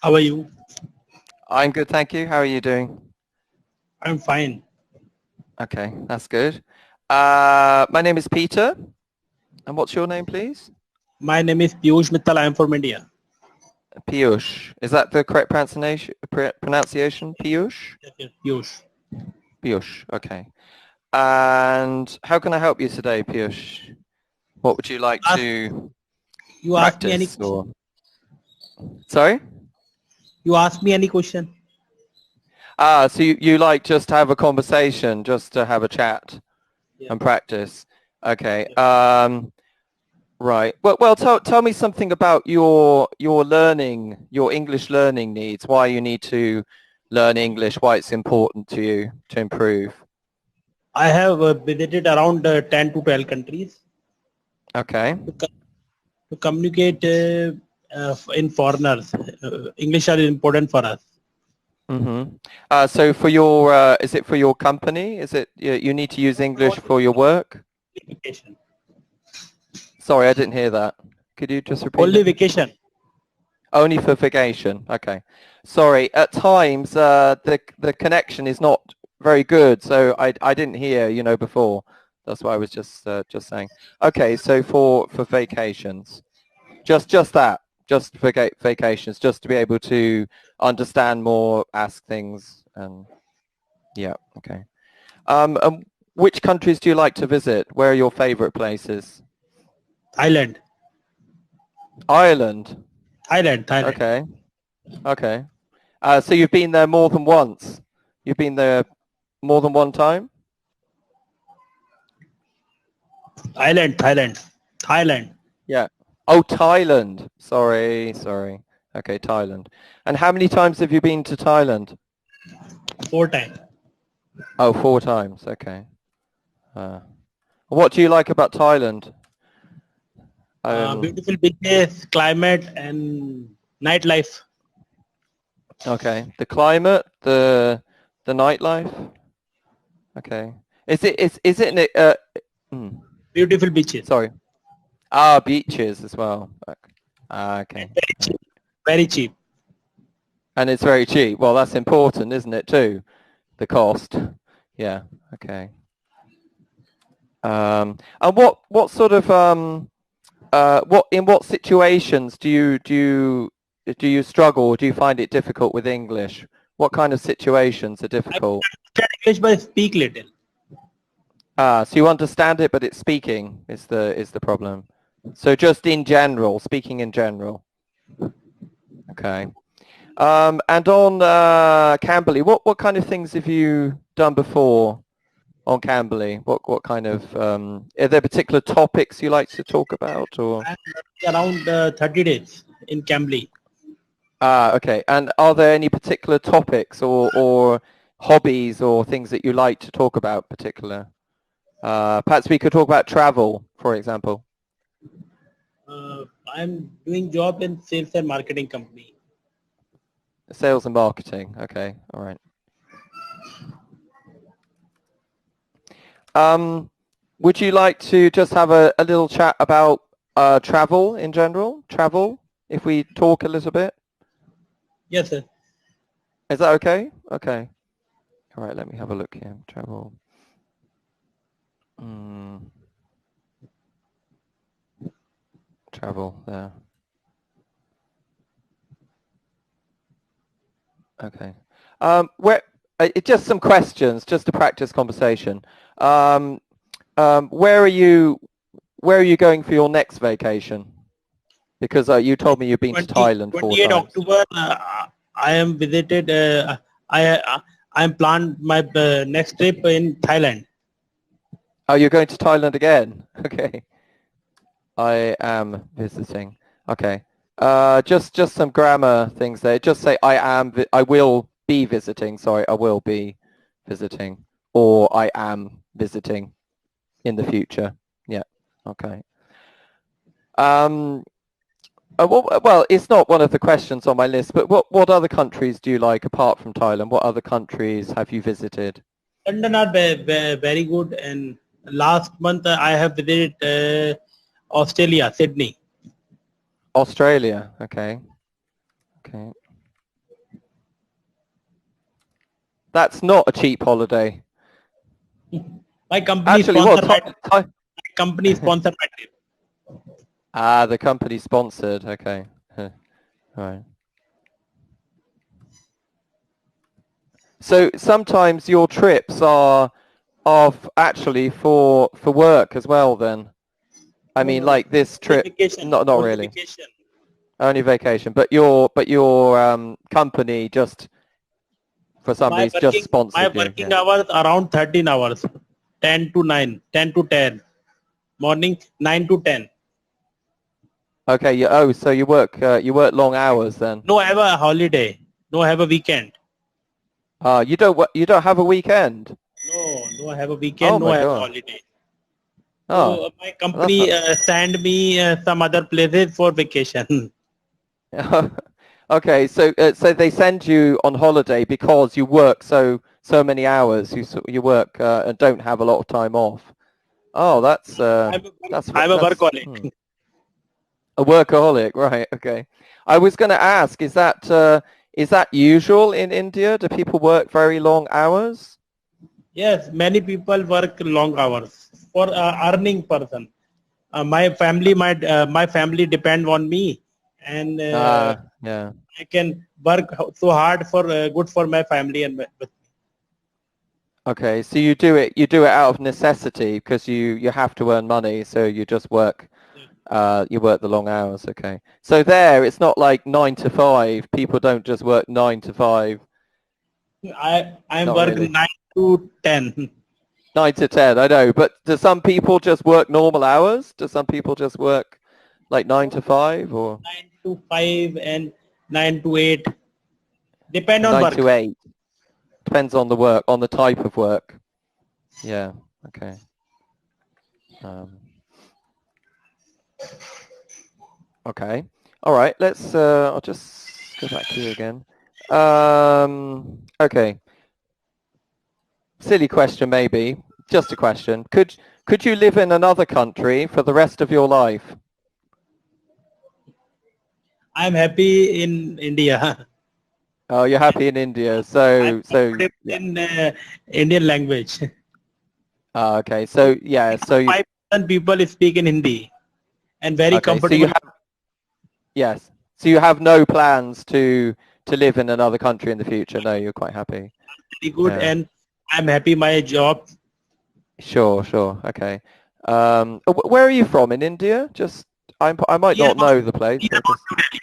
How are you? I'm good, thank you. How are you doing? I'm fine. Okay, that's good. My name is Peter, and what's your name, please? My name is Piyush Mittal. I am from India. Piyush. Is that the correct pronunciation? Piyush? Yes, yes, Piyush. Piyush, okay. And how can I help you today, Piyush? What would you like Ask, to you ask me any practice question. or... Sorry? You ask me any question. So you like just to have a conversation, just to have a chat Yes. and practice. Okay. Yes. Right. Well, tell me something about your learning, your English learning needs. Why you need to learn English. Why it's important to you to improve. I have visited around 10 to 12 countries Okay. to, to communicate in foreigners. English are important for us. Mm-hmm. So for your, is it for your company? Is it you need to use English Only for your work? vacation. Sorry, I didn't hear that. Could you just repeat Only that? vacation. Only for vacation. Okay. Sorry. At times, the connection is not very good, so I didn't hear, before. That's why I was just saying. Okay. So for vacations, just that, just for vacations, just to be able to understand more, ask things, and yeah. Okay. Which countries do you like to visit? Where are your favorite places? Thailand. Ireland. Thailand. Thailand. Okay. Okay. So you've been there more than once. You've been there more than one time? Thailand. Thailand. Thailand. Yeah. Oh, Thailand. Sorry. Okay, Thailand. And how many times have you been to Thailand? 4 times. Oh, 4 times. Okay. Uh, what do you like about Thailand? Beautiful beaches, climate, and nightlife. Okay. The climate, the nightlife. Okay. Is it hmm, Beautiful beaches. sorry. Beaches as well. Okay. And very cheap. Very cheap. And it's very cheap. Well, that's important, isn't it, too? The cost. Yeah. Okay. And what sort of what situations do you struggle? Do you find it difficult with English? What kind of situations are I difficult? understand English but speak little. So you understand it, but it's speaking is the problem. So just in general, speaking in general. Okay. And on Cambly, what kind of things have you done before on Cambly? What kind of are there particular topics you like to talk about, or? I'm around 30 days in Cambly. Okay. And are there any particular topics or hobbies or things that you like to talk about particular? Perhaps we could talk about travel, for example. I'm doing job in sales and marketing company. Sales and marketing. Okay. All right. Um, would you like to just have a little chat about travel in general? Travel, if we talk a little bit. Yes, sir. Is that okay? Okay. All right, let me have a look here. Travel. Mm, travel there. Okay. Where just some questions, just to practice conversation. Um, where are you going for your next vacation? Because you told me you've been to 20, Thailand 28 4 times. October, I am visited. I am planned my next trip in Thailand. Oh, you're going to Thailand again? Okay. I am visiting. Okay. Just some grammar things there. Just say I will be visiting. Sorry, I will be visiting, or I am visiting in the future. Yeah. Okay. Um. Well, it's not one of the questions on my list, but what other countries do you like apart from Thailand? What other countries have you visited? London are very good. And last month I have visited Australia, Sydney. Australia. Okay. Okay. That's not a cheap holiday. My company Actually, what? sponsor my company sponsor my trip. Ah, the company sponsored. Okay. Right. So sometimes your trips are actually for work as well then. I mean, No, like this only trip, vacation. not Only really. vacation. Only vacation. But your company just for some My reason just my sponsored you. working Yeah. hours around 13 hours, 10 to 9, 10 to 10, morning 9 to 10. Okay. So you work long hours then. No have a holiday, no have a weekend. You don't have a weekend. No have a Oh weekend, no my have a God. holiday. Oh, So my that's company send me some other places for vacation. okay. So they send you on holiday because you work so many hours. You work and don't have a lot of time off. Oh, that's I'm a workaholic. a workaholic, right? Okay. I was going to ask, is that usual in India? Do people work very long hours? Yes, many people work long hours for earning person. My family depend on me, and Yeah. I can work so hard for good for my family and Okay. So you do it out of necessity because you have to earn money, so you just work. You work the long hours. Okay. So there, it's not like 9 to 5. People don't just work 9 to 5. I'm Not work really. 9 to 10. 9 to 10, I know. But do some people just work normal hours? Do some people just work like 9 to 5 or 9 to 5 and 9 to 8 depend on nine work. to eight? Depends on the work, on the type of work. Yeah. Okay. Um, okay. All right. I'll just go back here again. Okay. Silly question, maybe. Just a question. Could you live in another country for the rest of your life? I'm happy in India. Oh, you're happy in India. I'm So comfortable yeah. in Indian language. Okay. So yeah. So 5% people speak in Hindi and very okay. So you comfortable. have yes. So you have no plans to live in another country in the future. No, you're quite happy. Very good, Yeah. and I'm happy my job. Sure. Sure. Okay. Where are you from in India? Just I might Near not about, know the place. near So about just New Delhi.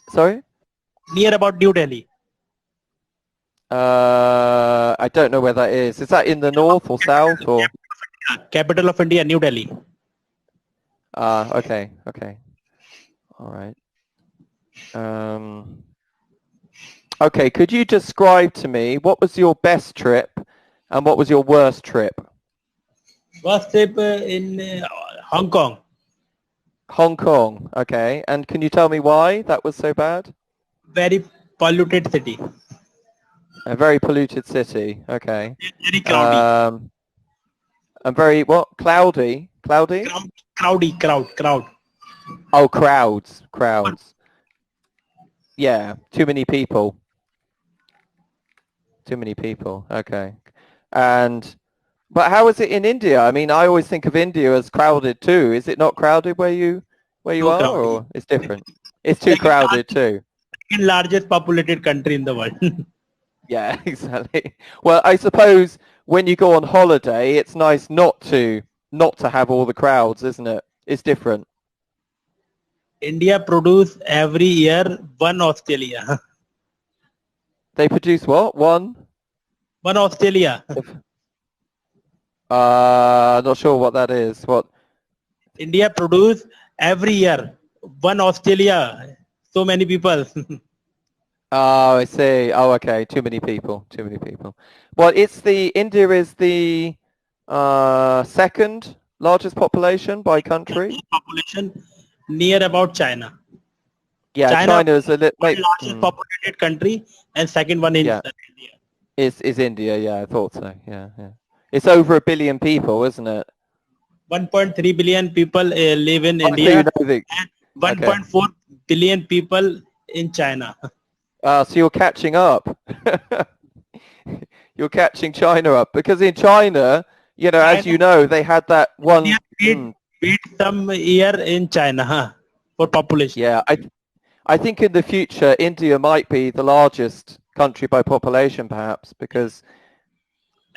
sorry. Near about New Delhi. I don't know where that is. Is that in the north or south or? Capital of India, New Delhi. Okay. Okay. All right. Okay. Could you describe to me what was your best trip and what was your worst trip? First trip in Hong Kong. Hong Kong. Okay. And can you tell me why that was so bad? Very polluted city. A very polluted city. Okay. Very crowdy. And very what? Cloudy. Cloudy? Crowd. Oh, crowds. Yeah. Too many people. Too many people. Okay. And but how is it in India? I mean, I always think of India as crowded too. Is it not crowded where you No are, crowd. or it's different? It's too Second crowded too. largest populated country in the world. Yeah, exactly. Well, I suppose when you go on holiday, it's nice not to have all the crowds, isn't it? It's different. India produce every year one Australia. They produce what? One? One Australia. Not sure what that is. What? India produce every year one Australia. So many people. Oh, I see. Oh, okay. Too many people. Too many people. Well, India is the second largest population by country. Population near about China. Yeah, China China is a little. one largest populated country and second one in Yeah, India. is India. Yeah, I thought so. Yeah, yeah. It's over 1 billion people, isn't it? 1.3 billion people live in Oh, so you India know the. and Okay. 1.4 billion people in China. So you're catching up. You're catching China up because in China, you know, as you know, they had that one. India beat some year in China, huh? For population. Yeah, I think in the future, India might be the largest country by population, perhaps, because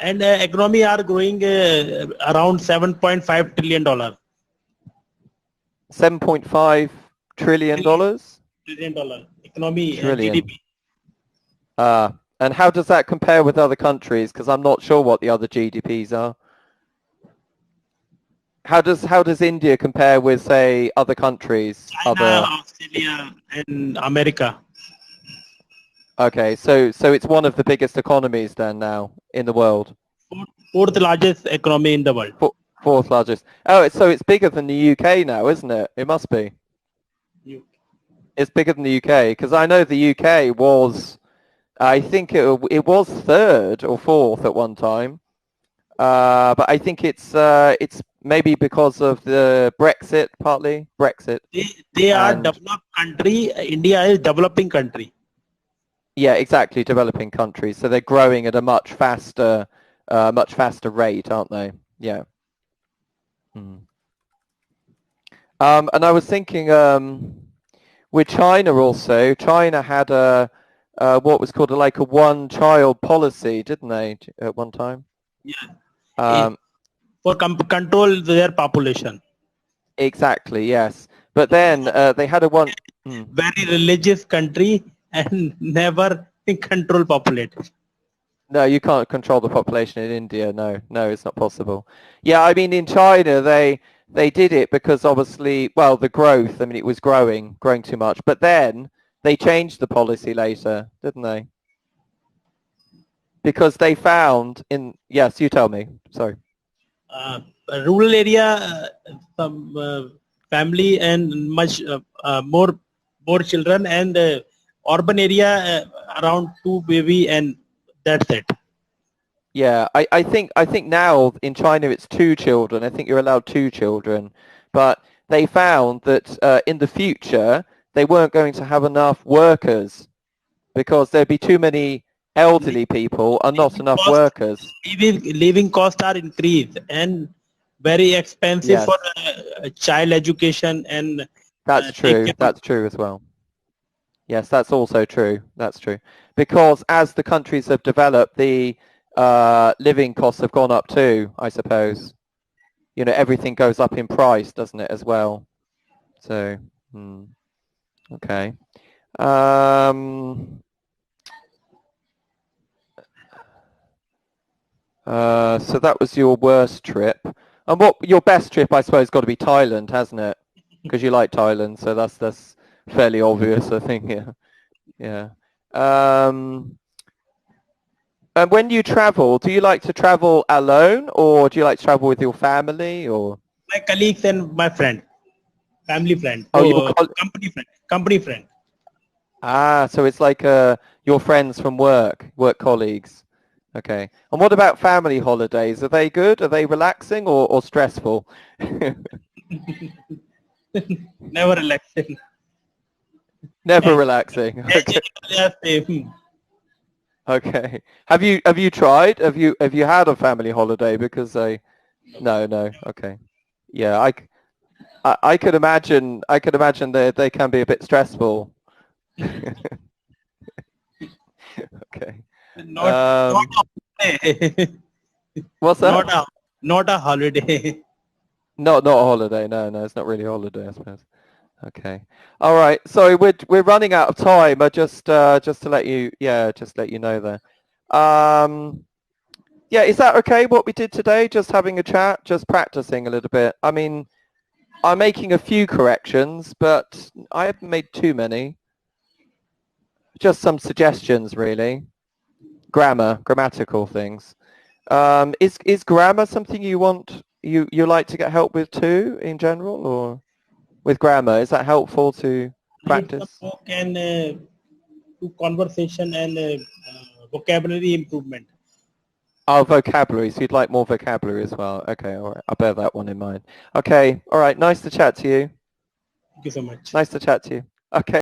And economy are growing around $7.5 trillion. $7.5 trillion. Trillion dollar economy Trillion. GDP. And how does that compare with other countries? Because I'm not sure what the other GDPs are. How does India compare with, say, other countries? China, Australia, and America. Okay, so it's one of the biggest economies then now in the world. Fourth largest economy in the world. Fourth largest. Oh, so it's bigger than the UK now, isn't it? It must be. It's bigger than the UK because I know the UK was, I think it was third or fourth at one time, but I think it's maybe because of the Brexit, partly Brexit. They are developed country. India is developing country. Yeah, exactly, developing countries. So they're growing at a much faster rate, aren't they? Yeah. And I was thinking with China also, China had what was called like a one-child policy, didn't they, at one time? Yeah. For control their population. Exactly, yes. But then they had a one... Very religious country and never control population. No, you can't control the population in India. No, it's not possible. Yeah, I mean, in China, they did it because obviously, well, the growth, I mean, it was growing too much. But then they changed the policy later, didn't they? Because they found in... Yes, you tell me. Sorry. Rural area, some family and much more children, and urban area around 2 baby, and that's it. Yeah, I think now in China it's 2 children. I think you're allowed 2 children, but they found that in the future they weren't going to have enough workers because there'd be too many elderly people and not enough workers. Living costs are increased and very expensive for child education, and that's true. That's true as well. Yes, that's also true. That's true. Because as the countries have developed, the living costs have gone up too, I suppose. You know, everything goes up in price, doesn't it, as well? So, okay. So that was your worst trip. And what your best trip, I suppose, got to be Thailand, hasn't it? Because you like Thailand, so that's fairly obvious, I think. Yeah. And when you travel, do you like to travel alone, or do you like to travel with your family, or? My colleagues and my friend, family friend, company friend. Ah, so it's like your friends from work colleagues. Okay. And what about family holidays? Are they good? Are they relaxing or stressful? Never relaxing. Never relaxing. Okay. Okay. Have you tried? Have you had a family holiday? Because no. Okay. Yeah, I could imagine they can be a bit stressful. Okay. Not a holiday. What's that? Not a holiday. Not a holiday. No, it's not really a holiday, I suppose. Okay. All right. Sorry, we're running out of time. I just to let you know there. Yeah, is that okay what we did today? Just having a chat, just practicing a little bit. I mean, I'm making a few corrections, but I haven't made too many. Just some suggestions, really. Grammatical things. Is grammar something you like to get help with too, in general, or with grammar? Is that helpful to practice? Book and to conversation and vocabulary improvement. Oh, vocabulary. So you'd like more vocabulary as well. Okay, all right. I'll bear that one in mind. Okay, all right. Nice to chat to you. Thank you so much. Nice to chat to you. Okay.